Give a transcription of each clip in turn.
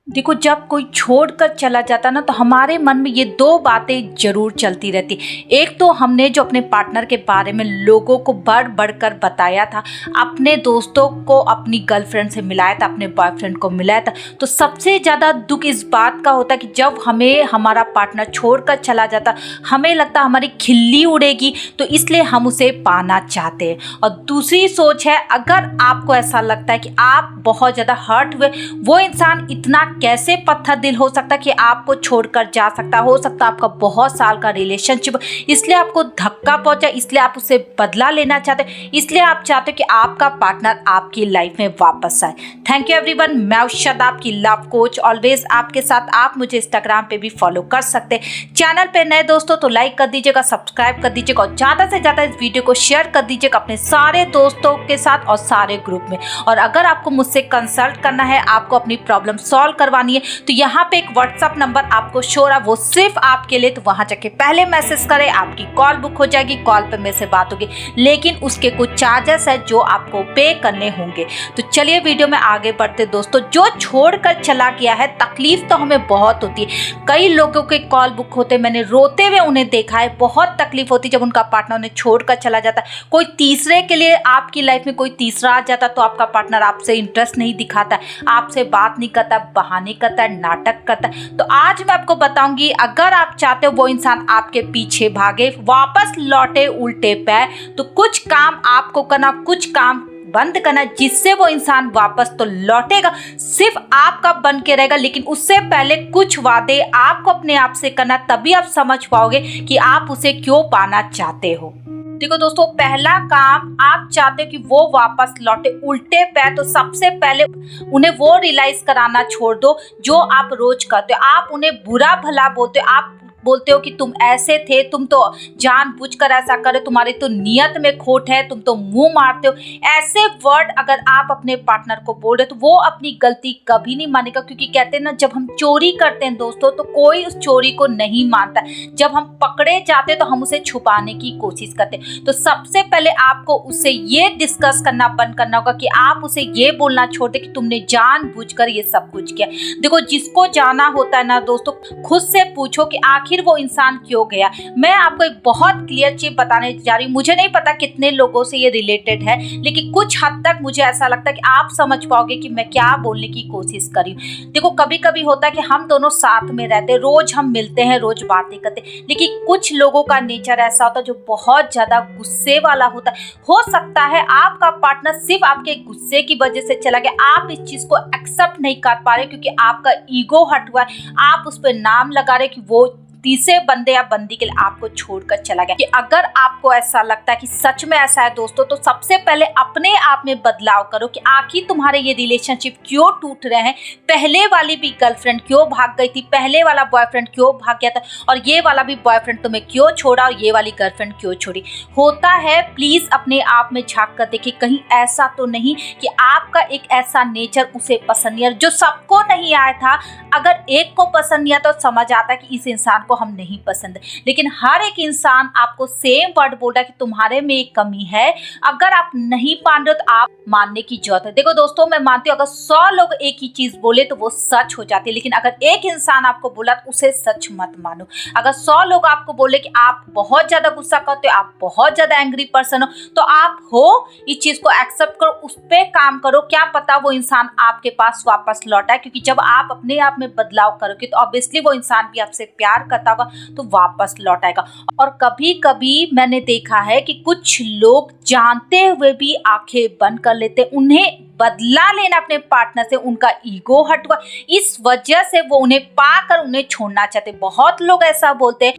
देखो, जब कोई छोड़कर चला जाता ना तो हमारे मन में ये दो बातें जरूर चलती रहती। एक तो हमने जो अपने पार्टनर के बारे में लोगों को बढ़ बढ़कर बताया था, अपने दोस्तों को अपनी गर्लफ्रेंड से मिलाया था, अपने बॉयफ्रेंड को मिलाया था, तो सबसे ज़्यादा दुख इस बात का होता कि जब हमें हमारा पार्टनर छोड़कर चला जाता, हमें लगता हमारी खिल्ली उड़ेगी, तो इसलिए हम उसे पाना चाहते हैं। और दूसरी सोच है, अगर आपको ऐसा लगता है कि आप बहुत ज़्यादा हर्ट हुए, वो इंसान इतना कैसे पत्थर दिल हो सकता कि आपको छोड़कर जा सकता, हो सकता आपका बहुत साल का रिलेशनशिप, इसलिए आपको धक्का पहुंचा, इसलिए आप उससे बदला लेना चाहते, इसलिए आप चाहते हो कि आपका पार्टनर आपकी लाइफ में वापस आए। थैंक यू एवरीवन, मैं उषा आपकी लव कोच, ऑलवेज आपके साथ। आप मुझे इंस्टाग्राम पे भी फॉलो कर सकते हैं। चैनल पे नए दोस्तों तो लाइक कर दीजिएगा, सब्सक्राइब कर दीजिएगा और ज़्यादा से ज़्यादा इस वीडियो को शेयर कर दीजिएगा अपने सारे दोस्तों के साथ और सारे ग्रुप में। और अगर आपको मुझसे कंसल्ट करना है, आपको अपनी प्रॉब्लम सॉल्व करवानी है, तो यहाँ पे एक व्हाट्सएप नंबर आपको शो रहा, वो सिर्फ आपके लिए, तो वहां जाके पहले मैसेज करें, आपकी कॉल बुक हो जाएगी, कॉल पे मेरे से बात होगी, लेकिन उसके कुछ चार्जेस है जो आपको पे करने होंगे। तो चलिए वीडियो में आगे बढ़ते दोस्तों। जो छोड़कर चला गया है, तकलीफ तो हमें बहुत होती है, कई लोगों के कॉल बुक होते, मैंने रोते हुए उन्हें देखा है, बहुत तकलीफ होती जब उनका पार्टनर उन्हें छोड़कर चला जाता है। कोई तीसरे के लिए आपकी लाइफ में कोई तीसरा आ जाता तो आपका पार्टनर आपसे इंटरेस्ट नहीं दिखाता, आपसे बात नहीं करता, बहाने करता है, नाटक करता है। तो आज मैं आपको बताऊंगी, अगर आप चाहते हो वो इंसान आपके पीछे भागे, वापस लौटे उल्टे पैर, तो कुछ काम आपको करना, कुछ काम बंद करना, जिससे वो इंसान वापस तो लौटेगा, सिर्फ आपका बन के रहेगा, लेकिन उससे पहले कुछ वादे आपको अपने आप से करना, तभी आप समझ पाओगे कि आप उसे क्यों पाना चाहते हो। देखो दोस्तों, पहला काम, आप चाहते हो कि वो वापस लौटे उल्टे पैर, तो सबसे पहले उन्हें वो रियलाइज कराना छोड़ दो जो आप रोज करते हो। आप उन्हें बुरा भला बोलते हो, आप बोलते हो कि तुम ऐसे थे, तुम तो जानबूझकर ऐसा करे, तुम्हारी तो नियत में खोट है, तुम तो मुंह मारते हो। ऐसे वर्ड अगर आप अपने पार्टनर को बोल रहे तो वो अपनी गलती कभी नहीं मानेगा, क्योंकि कहते हैं ना, जब हम चोरी करते हैं दोस्तों तो कोई उस चोरी को नहीं मानता, जब हम पकड़े जाते तो हम उसे छुपाने की कोशिश करते। तो सबसे पहले आपको उससे ये डिस्कस करना बंद करना होगा कि आप उसे ये बोलना छोड़ दे कि तुमने जानबूझकर ये सब कुछ किया। देखो, जिसको जाना होता है ना दोस्तों, खुद से पूछो कि आखिर वो इंसान क्यों गया। मैं आपको एक बहुत क्लियर चीज बताने जा रही हूँ, मुझे नहीं पता कितने लोगों से ये रिलेटेड है, लेकिन कुछ हद तक मुझे ऐसा लगता है कि आप समझ पाओगे कि मैं क्या बोलने की कोशिश कर रही हूँ। देखो, कभी कभी होता है कि हम दोनों साथ में रहते, रोज हम मिलते हैं, रोज बातें करते, लेकिन कुछ लोगों का नेचर ऐसा होता है जो बहुत ज्यादा गुस्से वाला होता है। हो सकता है आपका पार्टनर सिर्फ आपके गुस्से की वजह से चला गया, आप इस चीज को एक्सेप्ट नहीं कर पा रहे क्योंकि आपका ईगो हट हुआ है, आप उस पर नाम लगा रहे कि वो तीसरे बंदे या बंदी के लिए आपको छोड़कर चला गया। कि अगर आपको ऐसा लगता है कि सच में ऐसा है दोस्तों, तो सबसे पहले अपने आप में बदलाव करो कि आखिर तुम्हारे ये रिलेशनशिप क्यों टूट रहे हैं। पहले वाली भी गर्लफ्रेंड क्यों भाग गई थी, पहले वाला बॉयफ्रेंड क्यों भाग गया था, और ये वाला भी बॉयफ्रेंड तुम्हें क्यों छोड़ा और ये वाली गर्लफ्रेंड क्यों छोड़ी। होता है, प्लीज अपने आप में झांक कर देखिए, कहीं ऐसा तो नहीं कि आपका एक ऐसा नेचर उसे पसंद नहीं है जो सबको नहीं आया था। अगर एक को पसंद नहीं आता तो समझ आता है कि इस इंसान को हम नहीं पसंद, लेकिन हर एक इंसान आपको सेम वर्ड बोल रहा है कि तुम्हारे में एक कमी है। अगर आप नहीं मान रहे हो तो आप मानने की जरूरत है। देखो दोस्तों, मैं मानती हूँ अगर 100 लोग एक ही चीज बोले तो वो सच हो जाती है, लेकिन अगर एक इंसान आपको बोला तो उसे सच मत मानो। अगर 100 लोग आपको बोले कि आप बहुत ज्यादा गुस्सा करते हो, आप बहुत ज्यादा एंग्री पर्सन हो, तो आप हो, इस चीज को एक्सेप्ट करो, उस पर काम करो, क्या पता वो इंसान आपके पास वापस लौटा है। क्योंकि जब आप अपने आप में बदलाव करोगे तो ऑब्वियसली वो इंसान भी आपसे प्यार करता होगा तो वापस लौट आएगा। और कभी कभी मैंने देखा है कि कुछ लोग जानते हुए भी आंखें बंद कर लेते, उन्हें बदला लेना अपने पार्टनर से, उनका ईगो हट हुआ, इस वजह से वो उन्हें पाकर उन्हें छोड़ना चाहते। बहुत लोग ऐसा बोलते हैं,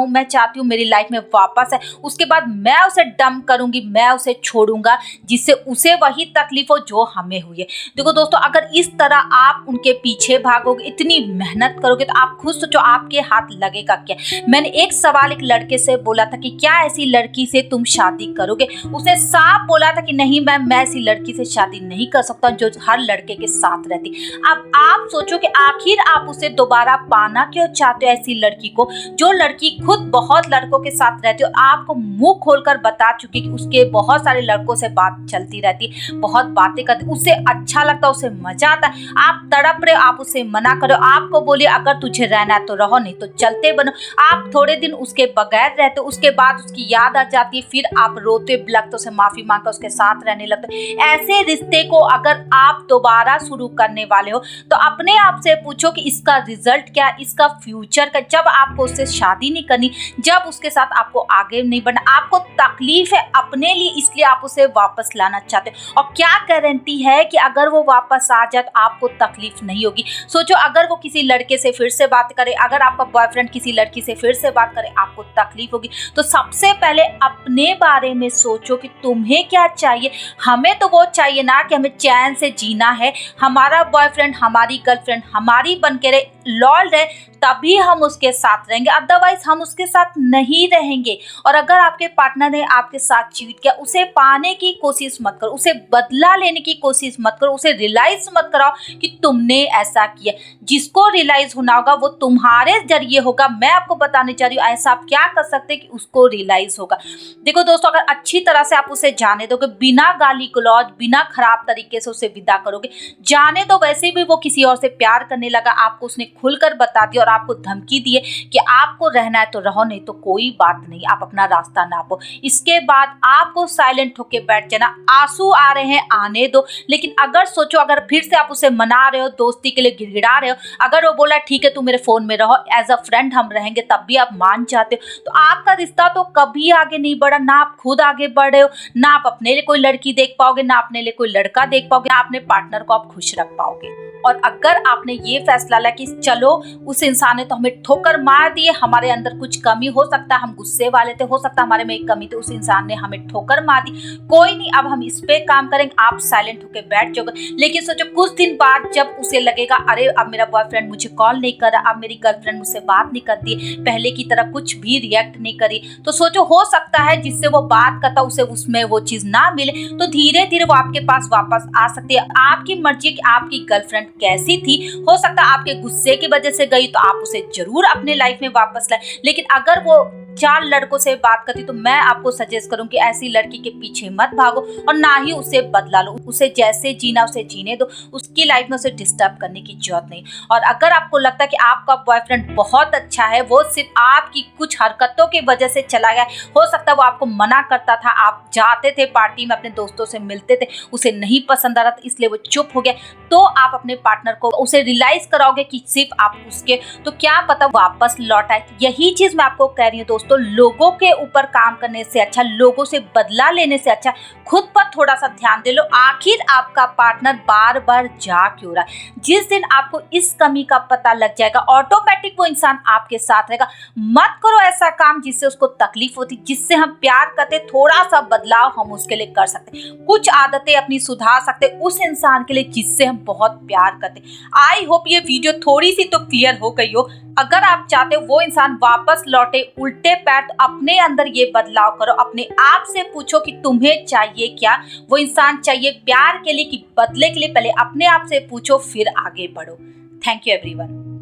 मैं चाहती हूँ मेरी लाइफ में वापस है, उसके बाद मैं उसे डंप करूंगी, मैं उसे छोड़ूंगा, जिससे उसे वही तकलीफ हो जो हमें हुई है। देखो दोस्तों, अगर इस तरह आप उनके पीछे भागोगे, इतनी मेहनत करोगे, तो आप खुद सोचो आपके हाथ लगेगा क्या। मैंने एक सवाल एक लड़के से बोला था कि क्या ऐसी लड़की से तुम शादी करोगे। उसने साफ बोला था कि नहीं मैम, मैं ऐसी लड़की से शादी नहीं कर सकता जो हर लड़के के साथ रहती। अब आप सोचो कि आखिर आप उसे दोबारा पाना क्यों चाहते हो, ऐसी लड़की को जो लड़की खुद बहुत लड़कों के साथ रहती है और आपको मुंह खोलकर बता चुकी कि उसके बहुत सारे लड़कों से बात चलती रहती है, बहुत बातें करती, उसे अच्छा लगता है, उसे मजा आता है। आप तड़प रहे, आप उसे मना करो, आपको बोलिए अगर तुझे रहना है तो रहो, नहीं तो चलते बनो। आप थोड़े दिन उसके बगैर रहते, उसके बाद उसकी याद आ जाती है, फिर आप रोते लगते, उसे माफी मांगकर उसके साथ रहने लगते। ऐसे रिश्ते को अगर आप दोबारा शुरू करने वाले हो तो अपने आप से पूछो कि इसका रिजल्ट क्या, इसका फ्यूचर का। जब आपको उससे शादी नहीं करनी, जब उसके साथ आपको आगे नहीं बढ़ना, आपको तकलीफ है अपने लिए, इसलिए आप उसे वापस लाना चाहते हो। और क्या गारंटी है कि अगर वो वापस आ जाए तो आपको तकलीफ नहीं होगी। सोचो अगर वो किसी लड़के से फिर से बात करे, अगर आपका बॉयफ्रेंड किसी लड़की से फिर से बात करे, आपको तकलीफ होगी। तो सबसे पहले अपने बारे में सोचो कि तुम्हें क्या चाहिए। हमें तो वो चाहिए ना कि हमें चैन से जीना है, हमारा बॉयफ्रेंड हमारी गर्लफ्रेंड हमारी बन के रहे, लॉयल रहे, तभी हम उसके साथ रहेंगे, अदरवाइज हम उसके साथ नहीं रहेंगे। और अगर आपके पार्टनर ने आपके साथ चीट किया, उसे पाने की कोशिश मत करो, उसे बदला लेने की कोशिश मत करो, उसे रियलाइज मत कराओ कि तुमने ऐसा किया। जिसको रियलाइज होना होगा वो तुम्हारे जरिए होगा। मैं आपको बताने चाह रही हूँ ऐसा आप क्या कर सकते हैं कि उसको रियलाइज होगा। देखो दोस्तों, अगर अच्छी तरह से आप उसे जाने दोगे, बिना गाली गलौज, बिना खराब तरीके से उसे विदा करोगे, जाने दो वैसे भी वो किसी और से प्यार करने लगा, आपको उसने खुलकर बता दिया और आपको धमकी दिए कि आपको रहना है तो रहो, नहीं तो कोई बात नहीं, आप अपना रास्ता नापो। इसके बाद आपको साइलेंट होके बैठ जाना। आंसू आ रहे हैं आने दो, लेकिन अगर सोचो अगर फिर से आप उसे मना रहे हो, दोस्ती के लिए गिड़गिड़ा रहे हो, अगर वो बोला ठीक है तू मेरे फोन में रहो, एज अ फ्रेंड हम रहेंगे, तब भी आप मान जाते हो, तो आपका रिश्ता तो कभी आगे नहीं बढ़ा। ना आप खुद आगे बढ़े हो, ना आप अपने लिए कोई लड़की देख पाओगे, ना अपने लिए कोई लड़का देख पाओगे, ना अपने पार्टनर को आप खुश रख पाओगे। और अगर आपने ये फैसला लिया कि चलो उस इंसान ने तो हमें ठोकर मार दी है, हमारे अंदर कुछ कमी हो सकता है, हम गुस्से वाले थे, हो सकता है हमारे में एक कमी थी, उस इंसान ने हमें ठोकर मार दी, कोई नहीं, अब हम इस पे काम करेंगे, आप साइलेंट होकर बैठ जाओगे। लेकिन सोचो कुछ दिन बाद जब उसे लगेगा अरे अब मेरा बॉयफ्रेंड मुझे कॉल नहीं कर रहा, अब मेरी गर्लफ्रेंड मुझसे बात नहीं करती, पहले की तरह कुछ भी रिएक्ट नहीं करी, तो सोचो हो सकता है जिससे वो बात करता उसे उसमें वो चीज ना मिले, तो धीरे धीरे वो आपके पास वापस आ सकती है। आपकी मर्जी कि आपकी गर्लफ्रेंड कैसी थी, हो सकता है आपके गुस्से की वजह से गई, तो आप उसे जरूर अपने लाइफ में वापस लाए। लेकिन अगर वो 4 लड़कों से बात करती तो मैं आपको सजेस्ट करूं कि ऐसी लड़की के पीछे मत भागो और ना ही उसे बदला लो। उसे जैसे जीना उसे जीने दो, उसकी लाइफ में उसे डिस्टर्ब करने की जरूरत नहीं। और अगर आपको लगता है कि आपका बॉयफ्रेंड बहुत अच्छा है, वो सिर्फ आपकी कुछ हरकतों की वजह से चला गया, हो सकता है वो आपको मना करता था, आप जाते थे पार्टी में अपने दोस्तों से मिलते थे, उसे नहीं पसंद आ रहा था इसलिए वो चुप हो गया, तो आप अपने पार्टनर को उसे रियलाइज कराओगे कि सिर्फ आप उसके, तो क्या पता वापस लौट आए। यही चीज मैं आपको कह रही हूँ दोस्तों, लोगों के ऊपर काम करने से अच्छा, लोगों से बदला लेने से अच्छा खुद पर थोड़ा सा ध्यान दे लो। आखिर आपका पार्टनर बार बार जा क्यों रहा है? जिस दिन आपको इस कमी का पता लग जाएगा, ऑटोमेटिक वो इंसान आपके साथ रहेगा। मत करो ऐसा काम जिससे उसको तकलीफ होती। जिससे हम प्यार करते, थोड़ा सा बदलाव हम उसके लिए कर सकते, कुछ आदतें अपनी सुधार सकते उस इंसान के लिए जिससे हम बहुत प्यार करते। आई होप ये वीडियो थोड़ी सी तो क्लियर हो गई हो। अगर आप चाहते हो वो इंसान वापस लौटे उल्टे पैर, तो अपने अंदर ये बदलाव करो, अपने आप से पूछो कि तुम्हें चाहिए क्या। वो इंसान चाहिए प्यार के लिए कि बदले के लिए? पहले अपने आप से पूछो, फिर आगे बढ़ो। Thank you everyone.